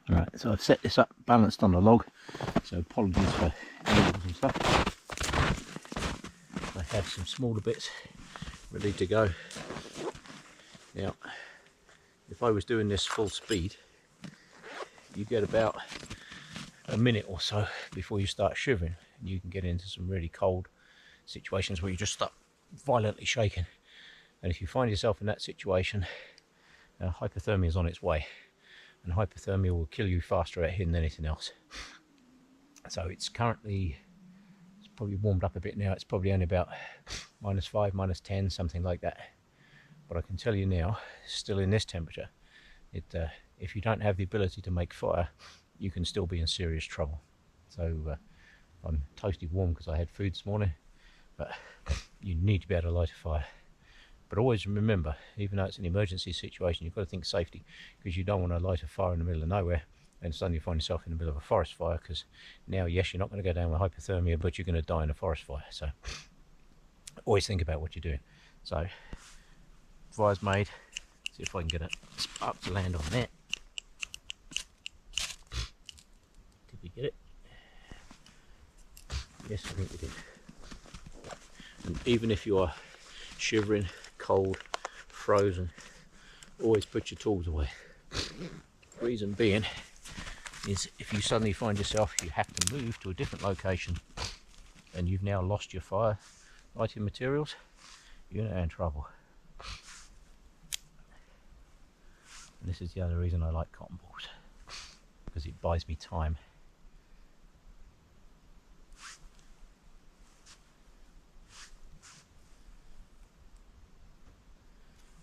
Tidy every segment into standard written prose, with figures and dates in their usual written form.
Right, so I've set this up balanced on a log, so apologies for angles and stuff. I have some smaller bits ready to go. Now, if I was doing this full speed, you get about a minute or so before you start shivering, and you can get into some really cold situations where you just start violently shaking. And if you find yourself in that situation, hypothermia is on its way, and hypothermia will kill you faster at here than anything else. So it's probably warmed up a bit now. It's probably only about -5, -10, something like that. But I can tell you now, still in this temperature, if you don't have the ability to make fire, you can still be in serious trouble. So I'm toasty warm because I had food this morning, but you need to be able to light a fire. But always remember, even though it's an emergency situation, you've got to think safety, because you don't want to light a fire in the middle of nowhere and suddenly find yourself in the middle of a forest fire, because now, yes, you're not going to go down with hypothermia, but you're going to die in a forest fire. So always think about what you're doing. So fire's made. See if I can get a spark to land on that. Did we get it? Yes, I think we did. And even if you are shivering, cold, frozen, always put your tools away. Reason being is if you suddenly find yourself you have to move to a different location and you've now lost your fire lighting materials, you're in trouble. And this is the other reason I like cotton balls, because it buys me time.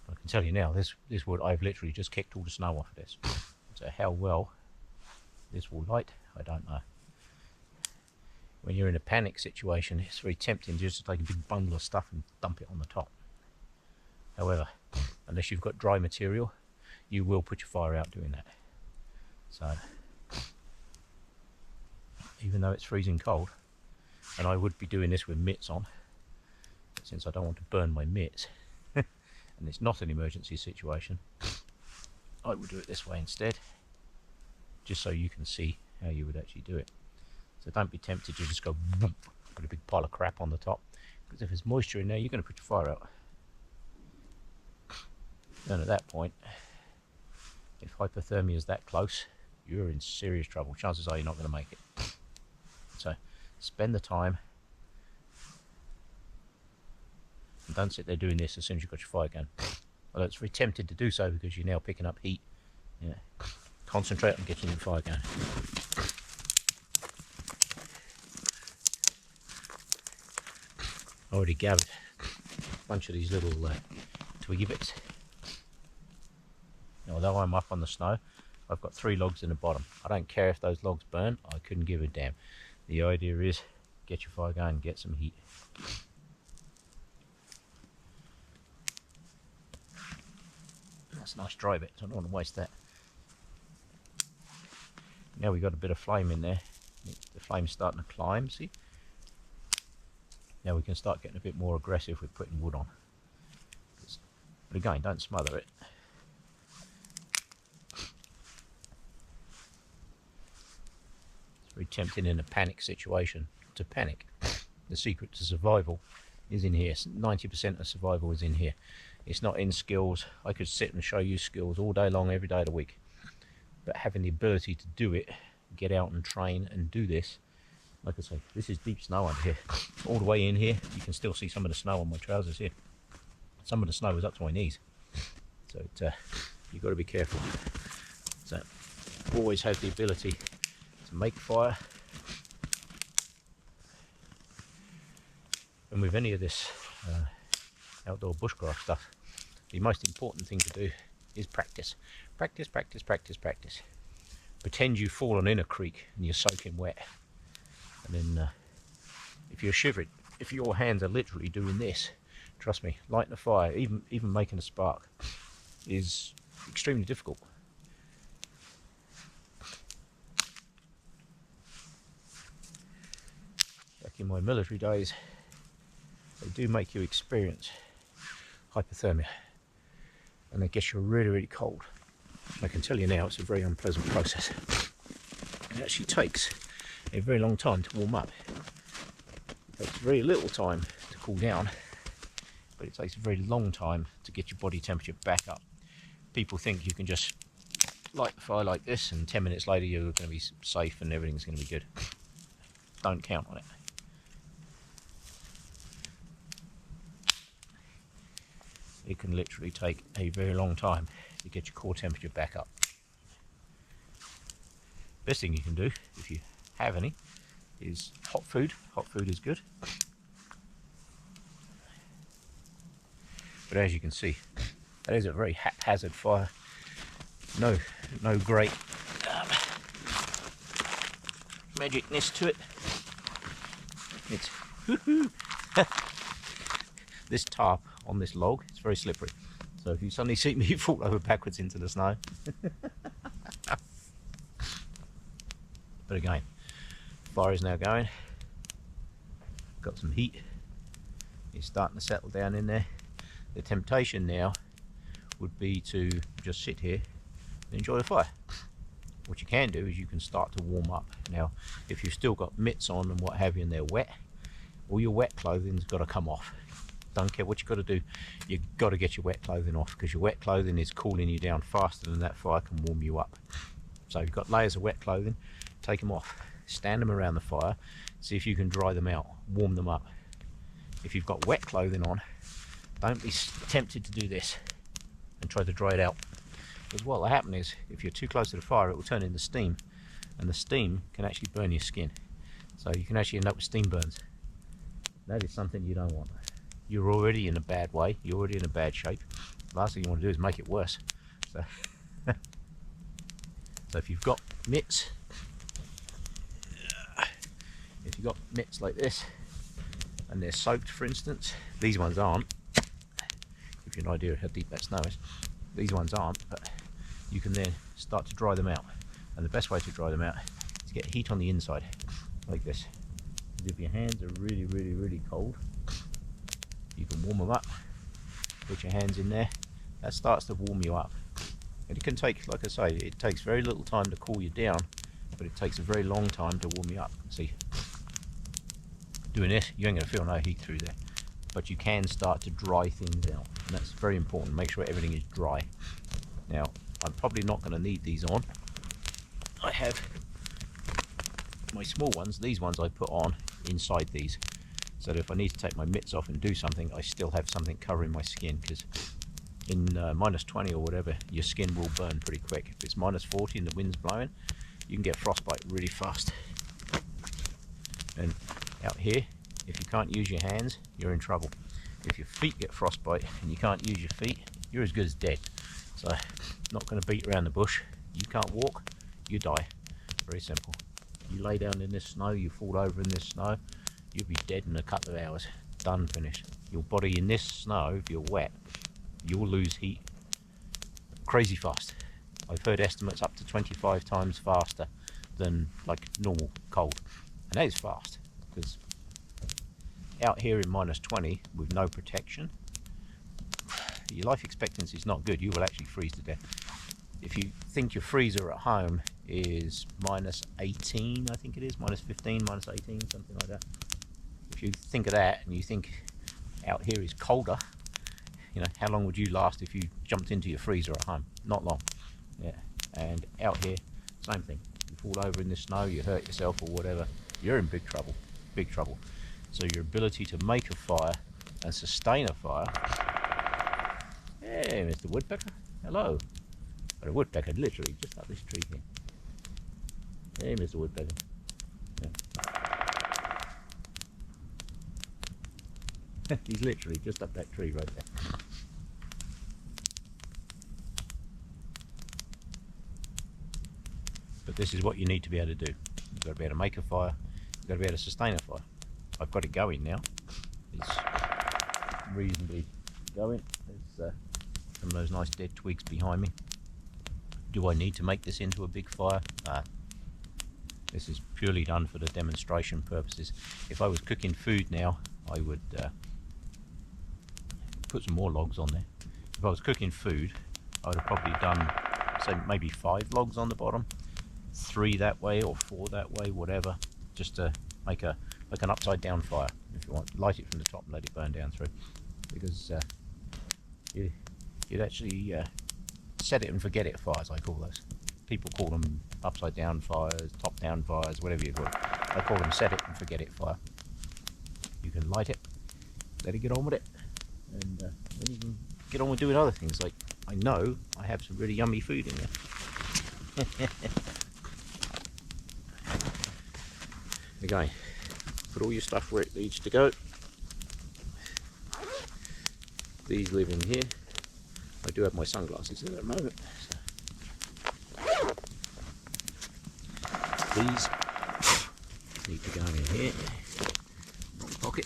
I can tell you now, this wood, I've literally just kicked all the snow off of this. So how well this will light, I don't know. When you're in a panic situation, it's very tempting just to take a big bundle of stuff and dump it on the top. However, unless you've got dry material, you will put your fire out doing that. So, even though it's freezing cold, and I would be doing this with mitts on, but since I don't want to burn my mitts, and it's not an emergency situation, I would do it this way instead, just so you can see how you would actually do it. So don't be tempted to just go boom, put a big pile of crap on the top, because if there's moisture in there, you're going to put your fire out. And at that point, if hypothermia is that close, you're in serious trouble. Chances are you're not going to make it. So spend the time, and don't sit there doing this as soon as you've got your fire going. Although it's very tempted to do so because you're now picking up heat. Yeah. Concentrate on getting your fire going. I already gathered a bunch of these little twiggy bits. Now, although I'm up on the snow, I've got 3 logs in the bottom. I don't care if those logs burn, I couldn't give a damn. The idea is get your fire going and get some heat. That's a nice dry bit, so I don't want to waste that. Now we've got a bit of flame in there. The flame's starting to climb, see? Now we can start getting a bit more aggressive with putting wood on. But again, don't smother it. It's very tempting in a panic situation to panic. The secret to survival is in here. 90% of survival is in here. It's not in skills. I could sit and show you skills all day long, every day of the week. But having the ability to do it, get out and train and do this, like I say, this is deep snow under here. All the way in here, you can still see some of the snow on my trousers here. Some of the snow is up to my knees. So you've got to be careful. So always have the ability to make fire. And with any of this outdoor bushcraft stuff, the most important thing to do is practice. Practice, practice, practice, practice. Pretend you've fallen in a creek and you're soaking wet. And then if you're shivering, if your hands are literally doing this, trust me, lighting a fire, even making a spark, is extremely difficult. Back in my military days, they do make you experience hypothermia, and it gets you really, really cold. I can tell you now it's a very unpleasant process. It actually takes a very long time to warm up. It takes very little time to cool down, but it takes a very long time to get your body temperature back up. People think you can just light the fire like this and 10 minutes later you're going to be safe and everything's going to be good. Don't count on it. It can literally take a very long time to get your core temperature back up. Best thing you can do, if you have any, is hot food. Hot food is good. But as you can see, that is a very haphazard fire. No great magicness to it. It's this tarp on this log, it's very slippery. So if you suddenly see me fall over backwards into the snow. But again, fire is now going. Got some heat. It's starting to settle down in there. The temptation now would be to just sit here and enjoy the fire. What you can do is you can start to warm up. Now, if you've still got mitts on and what have you and they're wet, all your wet clothing's got to come off. Don't care what you've got to do, you've got to get your wet clothing off, because your wet clothing is cooling you down faster than that fire can warm you up. So you've got layers of wet clothing, take them off, stand them around the fire, see if you can dry them out, warm them up. If you've got wet clothing on, don't be tempted to do this and try to dry it out, because what will happen is if you're too close to the fire it will turn into steam, and the steam can actually burn your skin, so you can actually end up with steam burns. That is something you don't want. You're already in a bad way, you're already in a bad shape. The last thing you want to do is make it worse. So, so if you've got mitts, like this and they're soaked, for instance, these ones aren't, give you an idea of how deep that snow is, these ones aren't, but you can then start to dry them out. And the best way to dry them out is to get heat on the inside like this. If your hands are really cold, you can warm them up, put your hands in there, that starts to warm you up. And it can take, like I say, it takes very little time to cool you down, but it takes a very long time to warm you up. See, doing this, you ain't going to feel no heat through there, but you can start to dry things out, and that's very important. Make sure everything is dry. Now, I'm probably not going to need these on. I have my small ones, these ones I put on inside these, so that if I need to take my mitts off and do something, I still have something covering my skin, because in -20 or whatever, your skin will burn pretty quick. If it's -40 and the wind's blowing, you can get frostbite really fast. And out here, if you can't use your hands, you're in trouble. If your feet get frostbite and you can't use your feet, you're as good as dead. So, not going to beat around the bush. You can't walk, you die. Very simple. You lay down in this snow, you fall over in this snow, you'll be dead in a couple of hours. Done, finished. Your body in this snow, if you're wet, you'll lose heat crazy fast. I've heard estimates up to 25 times faster than like normal cold. And that is fast, because out here in -20 with no protection, your life expectancy is not good. You will actually freeze to death. If you think your freezer at home is -18, I think it is, -15, -18, something like that. If you think of that and you think out here is colder, you know, how long would you last if you jumped into your freezer at home? Not long. Yeah. And out here, same thing. You fall over in the snow, you hurt yourself or whatever, you're in big trouble. Big trouble. So your ability to make a fire and sustain a fire. Hey, Mr. Woodpecker. Hello. Got a woodpecker literally just up this tree here. Hey, Mr. Woodpecker. Yeah. He's literally just up that tree right there. But this is what you need to be able to do. You've got to be able to make a fire. You've got to be able to sustain a fire. I've got it going now. It's reasonably going. There's some of those nice dead twigs behind me. Do I need to make this into a big fire? This is purely done for the demonstration purposes. If I was cooking food now, I would put some more logs on there. If I was cooking food, I would have probably done say maybe 5 logs on the bottom, 3 that way or 4 that way, whatever, just to make an upside down fire. If you want, light it from the top and let it burn down through, because you'd actually set it and forget it fires, I call those. People call them upside down fires, top down fires, whatever you call it. I call them set it and forget it fire. You can light it, let it get on with it, and then you can get on with doing other things. Like, I know I have some really yummy food in there. Again, put all your stuff where it needs to go. These live in here. I do have my sunglasses at the moment. So. These need to go in here. Wrong pocket.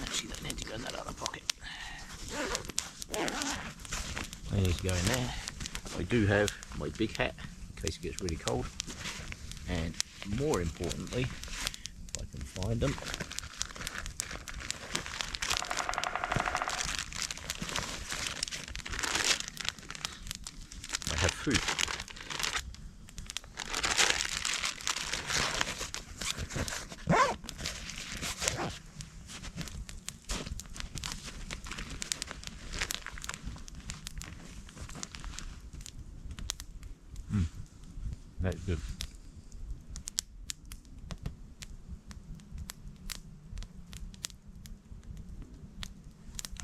Actually, they need to go in that other pocket. They need to go in there. I do have my big hat in case it gets really cold. And more importantly, if I can find them, I have food. That's good.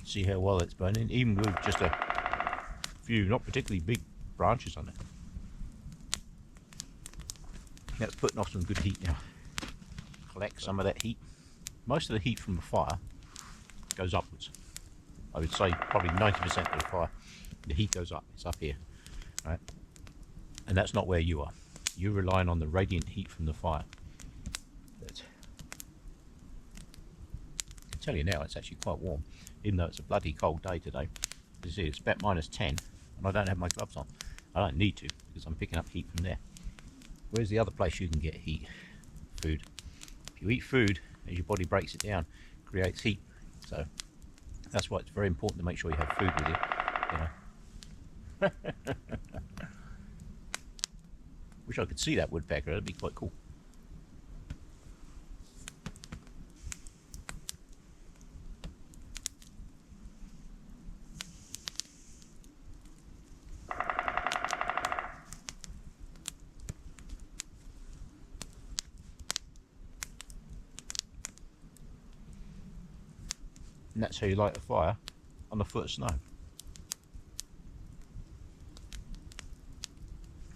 See how well it's burning, even with just a few not particularly big branches on it. That's putting off some good heat now. Collect some of that heat. Most of the heat from the fire goes upwards. I would say probably 90% of the fire, the heat goes up. It's up here, right? And that's not where you are. You're relying on the radiant heat from the fire. But I can tell you now, it's actually quite warm, even though it's a bloody cold day today. You see, it's about -10, and I don't have my gloves on. I don't need to, because I'm picking up heat from there. Where's the other place you can get heat? Food. If you eat food, as your body breaks it down, it creates heat. So that's why it's very important to make sure you have food with you. Wish I could see that woodpecker, that'd be quite cool. And that's how you light a fire on a foot of snow.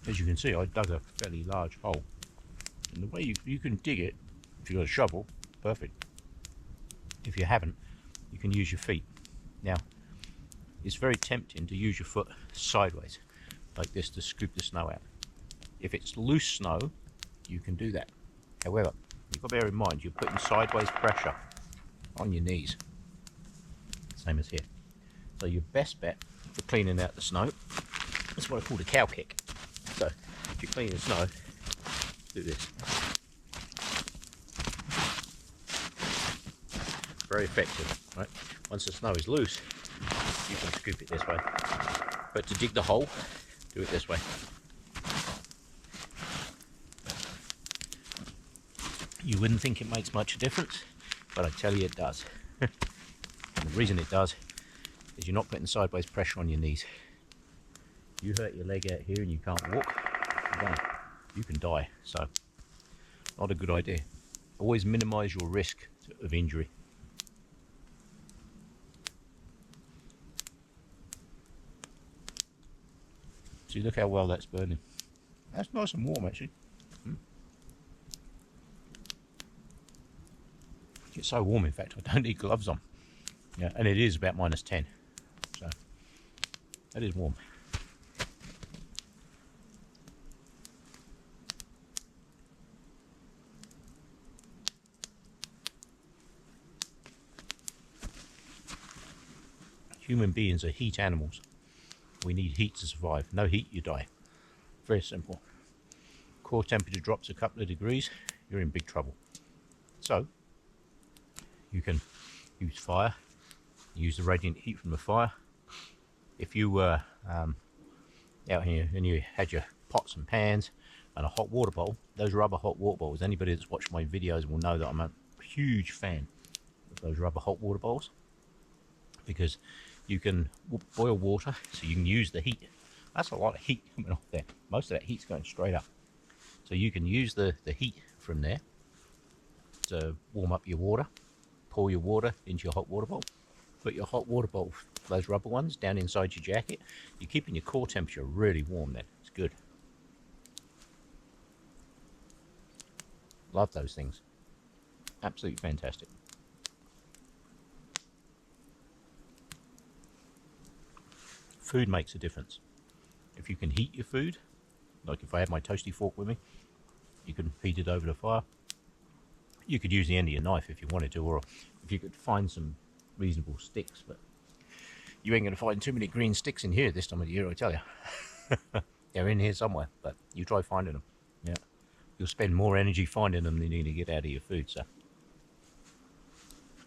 As you can see, I dug a fairly large hole, and the way you can dig it, if you've got a shovel, perfect. If you haven't, you can use your feet. Now, it's very tempting to use your foot sideways, like this, to scoop the snow out. If it's loose snow, you can do that. However, you've got to bear in mind, you're putting sideways pressure on your knees, same as here. So your best bet for cleaning out the snow is what I call a cow kick. So, if you're cleaning snow, do this. Very effective, right? Once the snow is loose, you can scoop it this way. But to dig the hole, do it this way. You wouldn't think it makes much difference, but I tell you it does. And the reason it does is you're not putting sideways pressure on your knees. You hurt your leg out here and you can't walk, you can die. So, not a good idea. Always minimize your risk of injury. See, look how well that's burning. That's nice and warm, actually. It's so warm, in fact, I don't need gloves on. Yeah, and it is about -10, so that is warm. Human beings are heat animals. We need heat to survive. No heat, you die. Very simple. Core temperature drops a couple of degrees, you're in big trouble. So, you can use fire, use the radiant heat from the fire. If you out here, and you had your pots and pans and a hot water bowl. Those rubber hot water bowls, anybody that's watched my videos will know that I'm a huge fan of those rubber hot water bowls, because you can boil water, so you can use the heat. That's a lot of heat coming off there. Most of that heat's going straight up. So you can use the heat from there to warm up your water, pour your water into your hot water bowl, put your hot water bowl, those rubber ones, down inside your jacket. You're keeping your core temperature really warm then. It's good. Love those things. Absolutely fantastic. Food makes a difference. If you can heat your food, like if I had my toasty fork with me, you can heat it over the fire. You could use the end of your knife if you wanted to, or if you could find some reasonable sticks, but you ain't going to find too many green sticks in here this time of the year, I tell you. They're in here somewhere, but you try finding them. Yeah, you'll spend more energy finding them than you need to get out of your food. So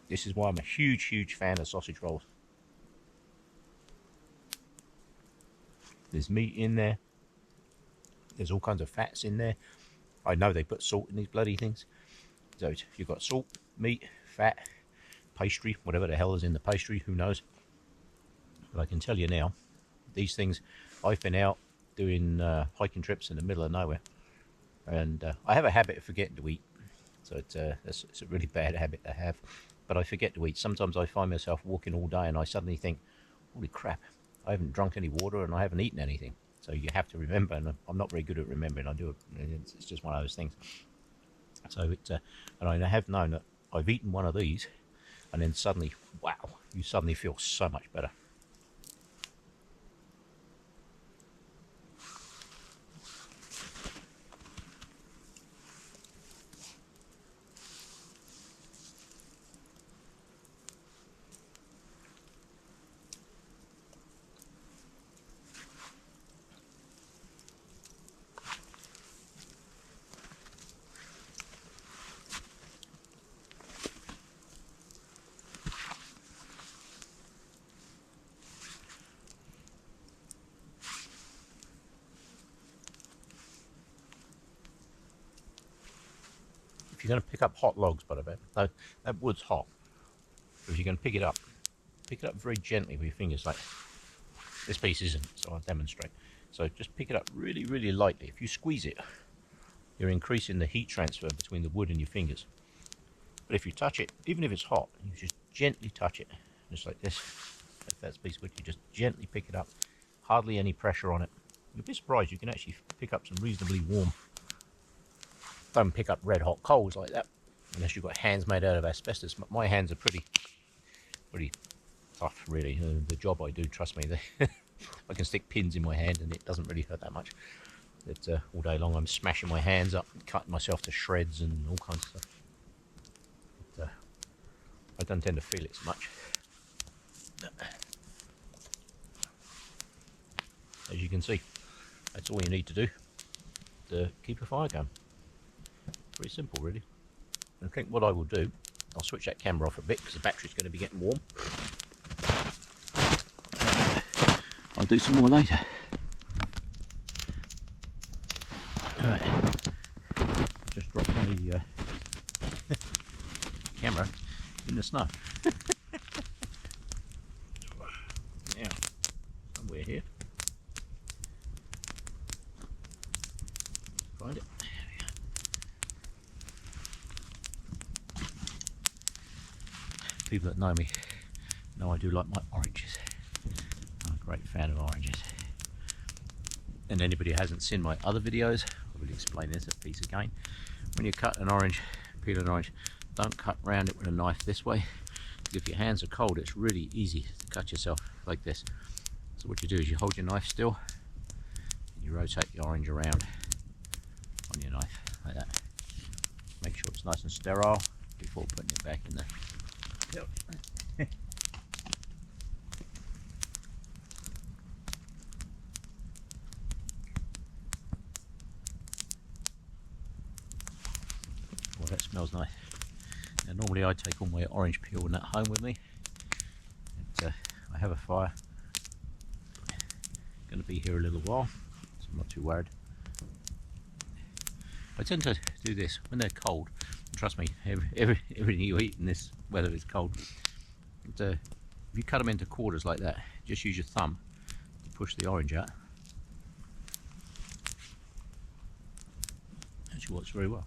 this is why I'm a huge fan of sausage rolls. There's meat in there. There's all kinds of fats in there. I know they put salt in these bloody things. So if you've got salt, meat, fat, pastry, whatever the hell is in the pastry, who knows. But I can tell you now, these things, I've been out doing hiking trips in the middle of nowhere, and I have a habit of forgetting to eat. So it's a really bad habit to have, but I forget to eat. Sometimes I find myself walking all day and I suddenly think, holy crap, I haven't drunk any water and I haven't eaten anything. So you have to remember, and I'm not very good at remembering. I do it. It's just one of those things. So and I have known that I've eaten one of these, and then suddenly, wow, you suddenly feel so much better. If you're going to pick up hot logs, by the way, that wood's hot. But if you're going to pick it up very gently with your fingers. Like this piece isn't, so I'll demonstrate. So just pick it up really lightly. If you squeeze it, you're increasing the heat transfer between the wood and your fingers. But if you touch it, even if it's hot, you just gently touch it, just like this. If that's a piece of wood, you just gently pick it up. Hardly any pressure on it. You'll be surprised you can actually pick up some reasonably warm. Don't pick up red hot coals like that unless you've got hands made out of asbestos. My hands are pretty tough, really. The job I do, trust me, I can stick pins in my hand and it doesn't really hurt that much. But all day long I'm smashing my hands up, cutting myself to shreds and all kinds of stuff. But, I don't tend to feel it so much. As you can see, that's all you need to do to keep a fire going. Pretty simple, really. I think what I will do, I'll switch that camera off a bit because the battery's going to be getting warm. I'll do some more later. Alright, just dropped my camera in the snow. Now, somewhere here. Find it. People that know me know I do like my oranges. I'm a great fan of oranges. And anybody who hasn't seen my other videos, I will explain this a piece again. When you cut an orange, peel an orange, don't cut round it with a knife this way. If your hands are cold, it's really easy to cut yourself like this. So what you do is you hold your knife still, and you rotate the orange around on your knife like that. Make sure it's nice and sterile before putting it back in there. Well, that smells nice. Now, normally I take all my orange peel and that home with me. I have a fire going to be here a little while, so I'm not too worried. I tend to do this when they're cold. Trust me, everything you eat in this weather is cold. But, if you cut them into quarters like that, just use your thumb to push the orange out. Actually works very well.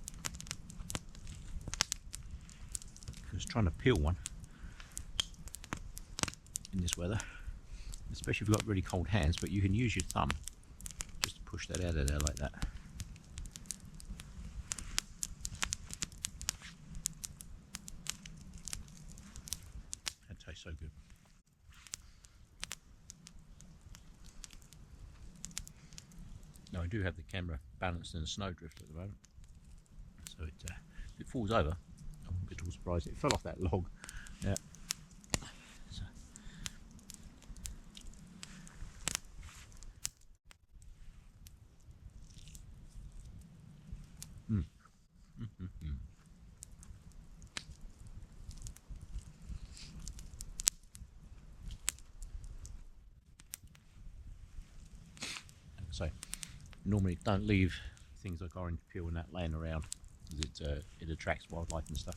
Because trying to peel one in this weather, especially if you've got really cold hands, but you can use your thumb just to push that out of there like that. That tastes so good. Now I do have the camera balanced in a snowdrift at the moment, so if it falls over, I won't be too surprised. It fell off that log. Yeah. So. Mm. Mm-hmm. So normally don't leave things like orange peel and that laying around, because it attracts wildlife and stuff.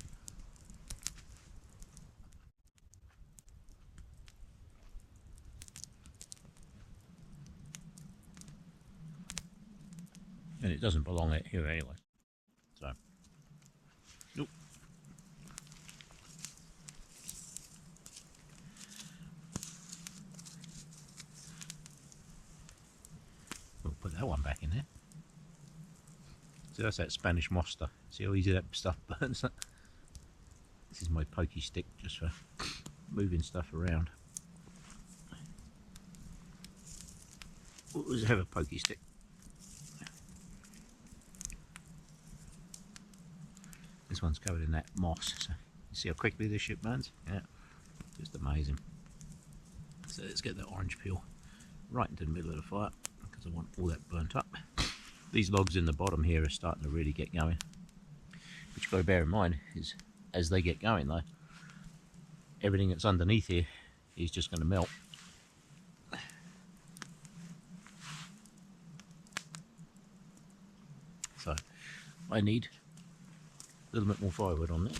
And it doesn't belong out here anyway. So, nope. We'll put that one back in there. So that's that Spanish moster. See how easy that stuff burns? This is my pokey stick just for moving stuff around. Always have a pokey stick. This one's covered in that moss, so you see how quickly this shit burns? Yeah, just amazing. So let's get that orange peel right into the middle of the fire, because I want all that burnt up. These logs in the bottom here are starting to really get going. What you've got to bear in mind is, as they get going though, everything that's underneath here is just going to melt. So I need a little bit more firewood on there.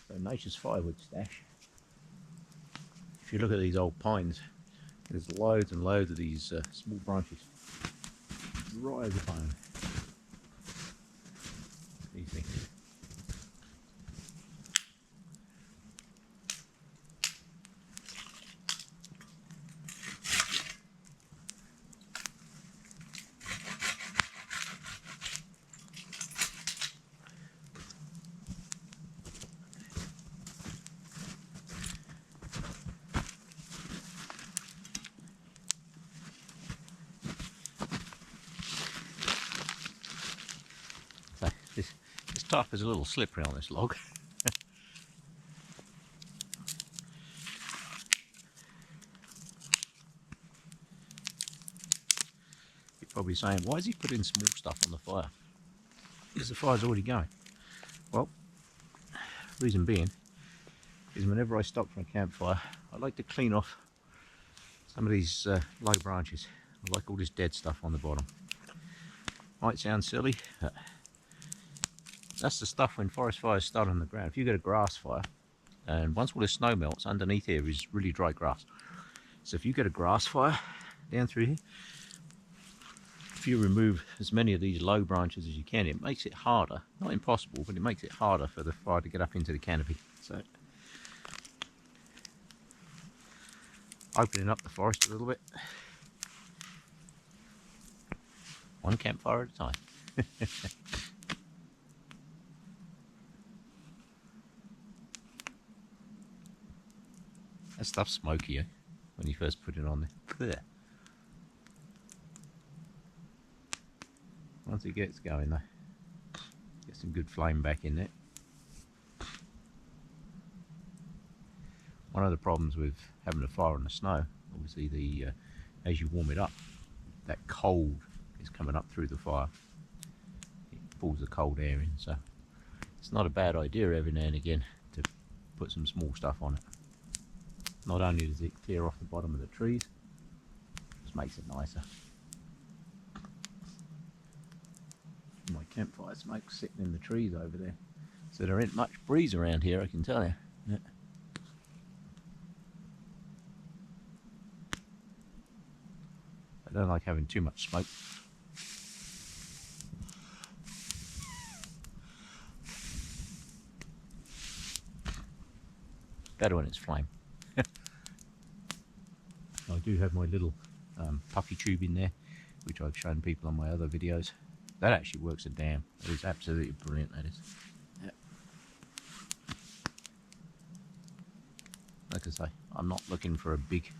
So nature's firewood stash. If you look at these old pines, there's loads and loads of these small branches right over the pine. These things. So this top is a little slippery on this log. You're probably saying, why is he putting small stuff on the fire? Because the fire's already going. Well, reason being is whenever I stop for a campfire, I like to clean off some of these low branches. I like all this dead stuff on the bottom. Might sound silly, but that's the stuff when forest fires start on the ground. If you get a grass fire, and once all the snow melts, underneath here is really dry grass. So if you get a grass fire down through here, if you remove as many of these low branches as you can, it makes it harder, not impossible, but it makes it harder for the fire to get up into the canopy. So opening up the forest a little bit, one campfire at a time. That stuff's smoky, eh? When you first put it on there. Once it gets going though, get some good flame back in there. One of the problems with having a fire in the snow, obviously as you warm it up, that cold is coming up through the fire. It pulls the cold air in, so it's not a bad idea every now and again to put some small stuff on it. Not only does it clear off the bottom of the trees, just makes it nicer. My campfire smoke sitting in the trees over there, so there ain't much breeze around here, I can tell you. Yeah. I don't like having too much smoke. Better when it's flame. I do have my little puffy tube in there, which I've shown people on my other videos. That actually works a damn. It is absolutely brilliant, that is. Yep. Like I say, I'm not looking for a big,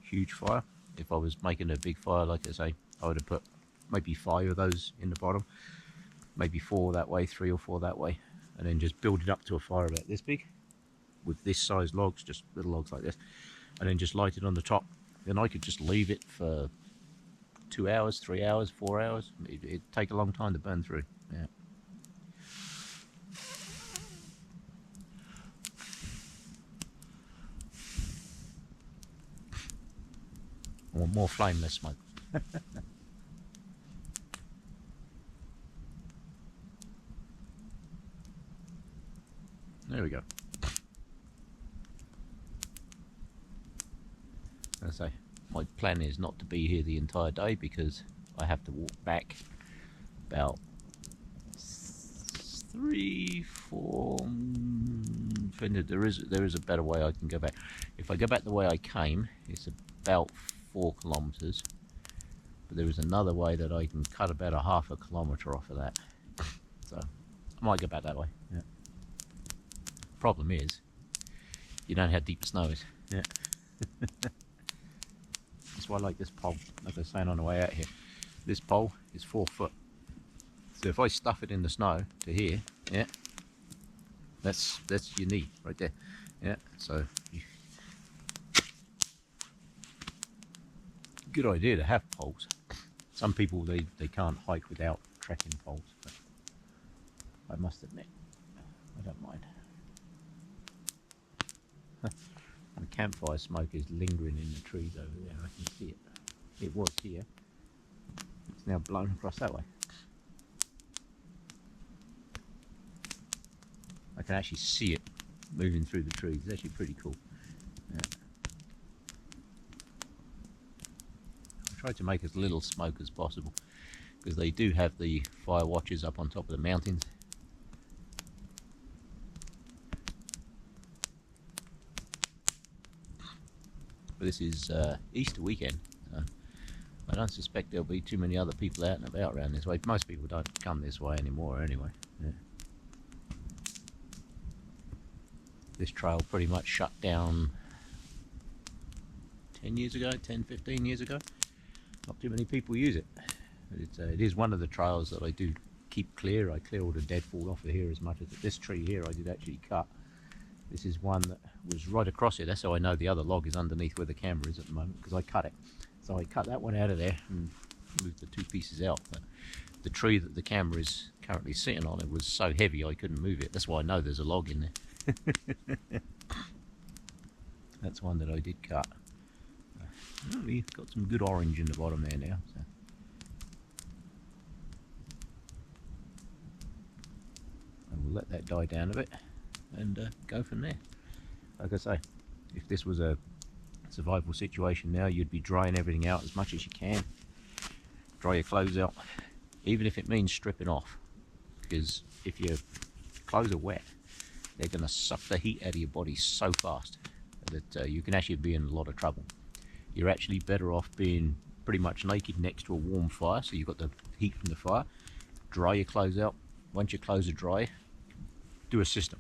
huge fire. If I was making a big fire, like I say, I would have put maybe 5 of those in the bottom, maybe 4 that way, 3 or 4 that way, and then just build it up to a fire about this big with this size logs, just little logs like this, and then just light it on the top. Then I could just leave it for 2 hours, 3 hours, 4 hours. It'd take a long time to burn through. Yeah. I want more flame, less smoke. There we go. As I say, my plan is not to be here the entire day because I have to walk back about 3, 4. There is a better way I can go back. If I go back the way I came, it's about 4 kilometers. But there is another way that I can cut about a half a kilometer off of that. So I might go back that way. Yeah. Problem is, you don't know how deep the snow is. Yeah. That's why I like this pole. Like I was saying on the way out here, this pole is 4 foot. So if I stuff it in the snow to here, yeah, that's your knee right there. Yeah. So good idea to have poles. Some people they can't hike without trekking poles, but I must admit I don't mind. The campfire smoke is lingering in the trees over there. I can see it. It was here. It's now blown across that way. I can actually see it moving through the trees. It's actually pretty cool. Yeah. I tried to make as little smoke as possible because they do have the fire watches up on top of the mountains. But this is Easter weekend, so I don't suspect there'll be too many other people out and about around this way. Most people don't come this way anymore anyway. Yeah. This trail pretty much shut down 10 years ago, 10, 15 years ago. Not too many people use it. It is one of the trails that I do keep clear. I clear all the deadfall off of here as much as this tree here I did actually cut. This is one that was right across it. That's how I know the other log is underneath where the camera is at the moment, because I cut it. So I cut that one out of there and moved the 2 pieces out. But the tree that the camera is currently sitting on, it was so heavy I couldn't move it. That's why I know there's a log in there. That's one that I did cut. We've got some good orange in the bottom there now. So. And we'll let that die down a bit and go from there. Like I say, if this was a survival situation now, you'd be drying everything out as much as you can. Dry your clothes out, even if it means stripping off, because if your clothes are wet, they're going to suck the heat out of your body so fast that you can actually be in a lot of trouble. You're actually better off being pretty much naked next to a warm fire, so you've got the heat from the fire. Dry your clothes out. Once your clothes are dry, do a system.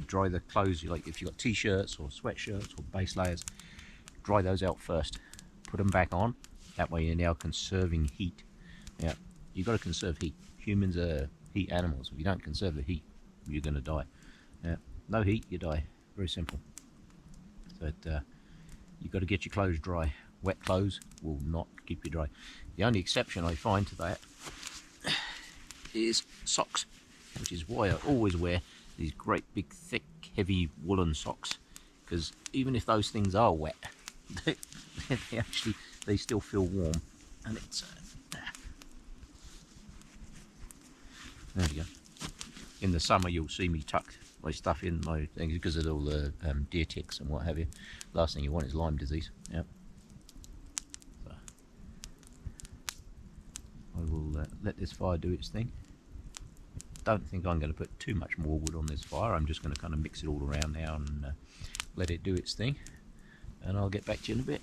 Dry the clothes, like if you've got t-shirts or sweatshirts or base layers, dry those out first. Put them back on. That way you're now conserving heat. Yeah, you've got to conserve heat. Humans are heat animals. If you don't conserve the heat, you're going to die. Yeah, no heat, you die. Very simple. But you've got to get your clothes dry. Wet clothes will not keep you dry. The only exception I find to that is socks, which is why I always wear these great big thick heavy woolen socks because even if those things are wet, they still feel warm, and it's there we go. In the summer you'll see me tuck my stuff in my things because of all the deer ticks and what have you. Last thing you want is Lyme disease. Yep. So I will let this fire do its thing. Don't think I'm going to put too much more wood on this fire. I'm just going to kind of mix it all around now and let it do its thing, and I'll get back to you in a bit.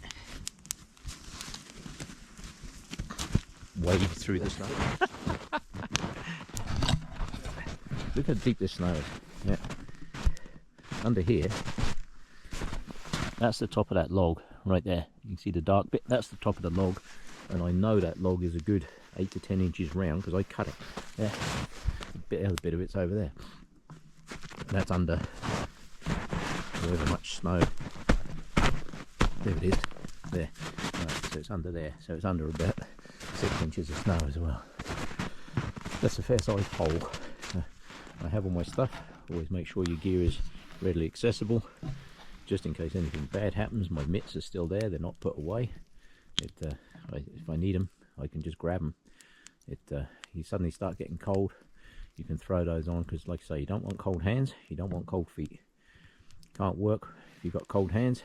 Wade through the snow. Look how deep this snow is. Yeah. Under here, that's the top of that log right there. You can see the dark bit. That's the top of the log, and I know that log is a good 8 to 10 inches round because I cut it. Yeah. The other bit of it's over there. That's under however much snow. There it is. There. Right, so it's under there. So it's under about 6 inches of snow as well. That's a fair sized hole. I have all my stuff. Always make sure your gear is readily accessible, just in case anything bad happens. My mitts are still there. They're not put away. If I need them, I can just grab them. You suddenly start getting cold, you can throw those on, because like I say, you don't want cold hands, you don't want cold feet. You can't work if you've got cold hands,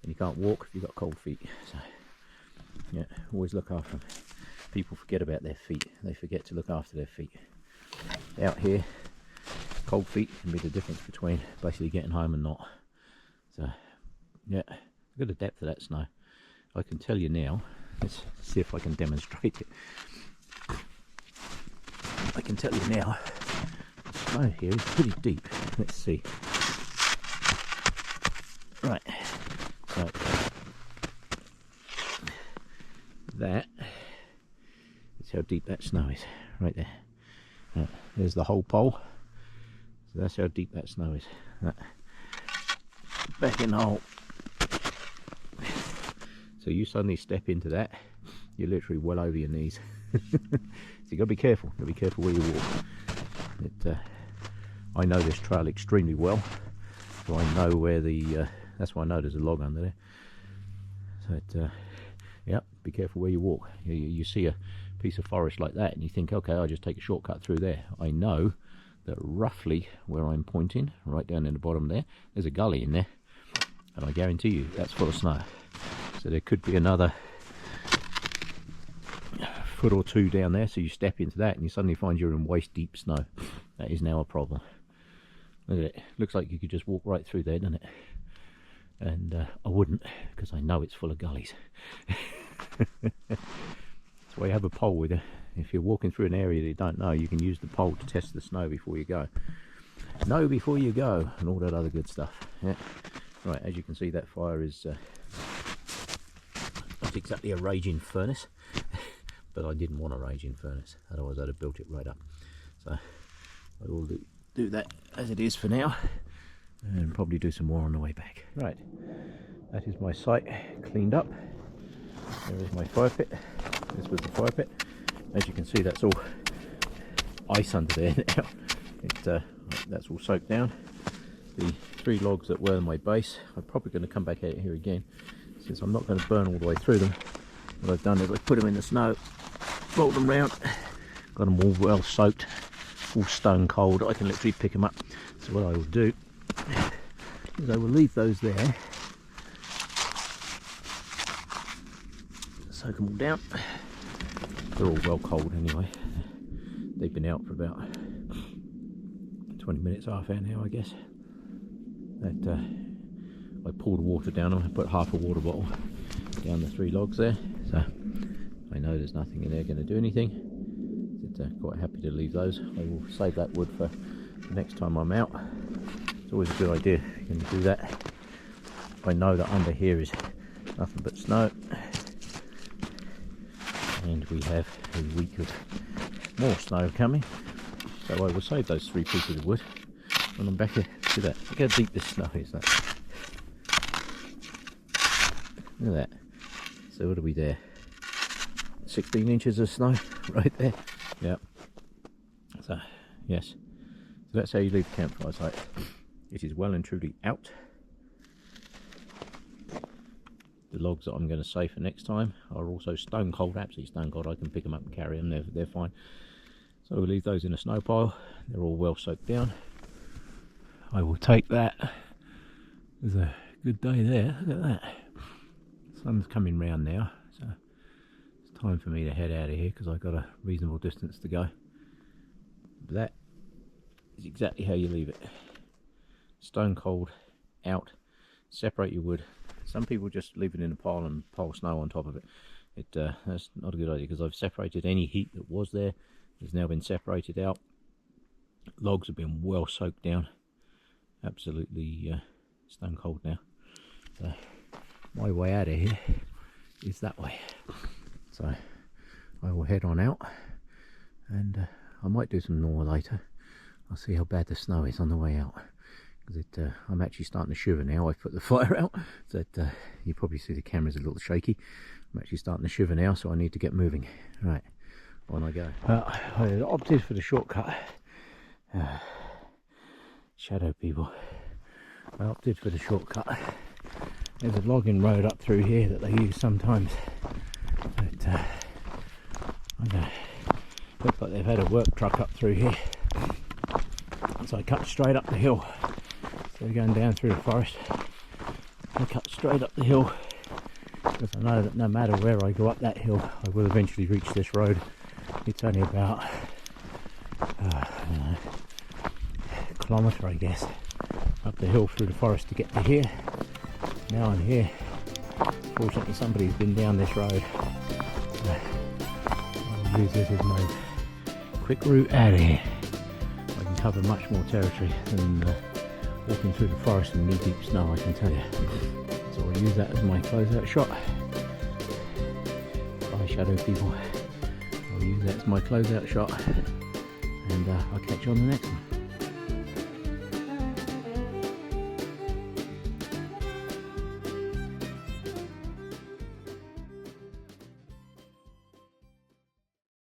and you can't walk if you've got cold feet. So yeah, always look after them. People forget about their feet. They forget to look after their feet. Out here, cold feet can be the difference between basically getting home and not. So yeah, look at the depth of that snow. I can tell you now. Let's see if I can demonstrate it. I can tell you now, the snow here is pretty deep. Let's see. Right, so that is how deep that snow is, right there. There's the whole pole. So that's how deep that snow is. Back in the hole. So you suddenly step into that, you're literally well over your knees. So you got to be careful. Got to be careful where you walk. I know this trail extremely well, so I know where the. That's why I know there's a log under there. So yeah, be careful where you walk. You see a piece of forest like that, and you think, okay, I'll just take a shortcut through there. I know that roughly where I'm pointing, right down in the bottom there, there's a gully in there, and I guarantee you that's full of snow. So there could be another foot or two down there, so you step into that and you suddenly find you're in waist deep snow. That is now a problem. Look at it. Looks like you could just walk right through there, doesn't it? And I wouldn't, because I know it's full of gullies. That's why you have a pole with you. If you're walking through an area that you don't know, you can use the pole to test the snow before you go. Know before you go, and all that other good stuff. Yeah. Right, as you can see, that fire is not exactly a raging furnace, but I didn't want a raging furnace, otherwise I'd have built it right up. So I will do that as it is for now, and probably do some more on the way back. Right, that is my site cleaned up. There is my fire pit. This was the fire pit. As you can see, that's all ice under there now. That's all soaked down. The 3 logs that were my base, I'm probably going to come back out here again, since I'm not going to burn all the way through them. What I've done is I put them in the snow, rolled them round, got them all well soaked, all stone cold. I can literally pick them up. So what I will do is I will leave those there, soak them all down. They're all well cold anyway. They've been out for about 20 minutes, half hour now, I guess. I poured water down them. I put half a water bottle down the 3 logs there, so I know there's nothing in there going to do anything. But, quite happy to leave those. I will save that wood for the next time I'm out. It's always a good idea if you're going to do that. I know that under here is nothing but snow, and we have a week of more snow coming, so I will save those 3 pieces of wood when I'm back here. See that? Look how deep this snow is. That. Look at that. So what are we there? 16 inches of snow right there. Yeah. So yes. So that's how you leave the campfire site. It is well and truly out. The logs that I'm going to save for next time are also stone cold, absolutely stone cold. I can pick them up and carry them, they're fine. So we'll leave those in a snow pile. They're all well soaked down. I will take that. There's a good day there, look at that. Sun's coming round now, so it's time for me to head out of here because I've got a reasonable distance to go. But that is exactly how you leave it. Stone cold, out, separate your wood. Some people just leave it in a pile and pile snow on top of it. That's not a good idea because I've separated any heat that was there. It's now been separated out. Logs have been well soaked down. Absolutely stone cold now. So my way out of here is that way. So I will head on out, and I might do some more later. I'll see how bad the snow is on the way out. Because I'm actually starting to shiver now. I've put the fire out. So that you probably see the camera's a little shaky. I'm actually starting to shiver now, so I need to get moving. Right, on I go. I opted for the shortcut. Shadow people. I opted for the shortcut. There's a logging road up through here that they use sometimes. But I don't know. Looks like they've had a work truck up through here. So I cut straight up the hill. So we're going down through the forest. I cut straight up the hill because I know that no matter where I go up that hill, I will eventually reach this road. It's only about I don't know, a kilometre, I guess, up the hill through the forest to get to here. Now I'm here. Fortunately, somebody's been down this road. So I'll use this as my quick route out of here. I can cover much more territory than walking through the forest in knee-deep snow, I can tell you. So I'll use that as my closeout shot. Bye, shadow people. I'll use that as my closeout shot, and I'll catch you on the next one.